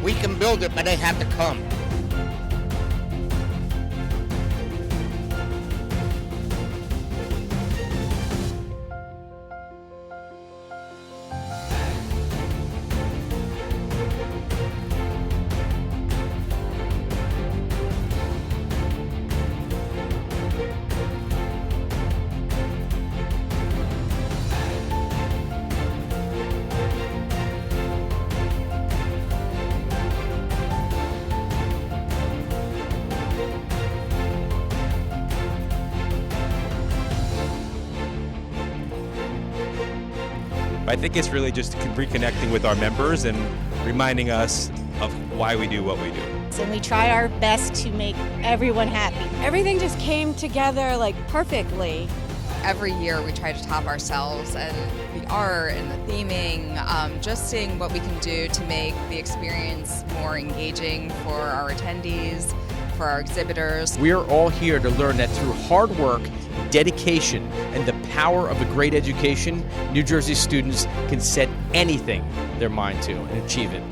We can build it, but they have to come. I think it's really just reconnecting with our members and reminding us of why we do what we do. And we try our best to make everyone happy. Everything just came together like perfectly. Every year we try to top ourselves, and the art and the theming, just seeing what we can do to make the experience more engaging for our attendees, for our exhibitors. We are all here to learn that through hard work, dedication, and the power of a great education, New Jersey students can set anything their mind to and achieve it.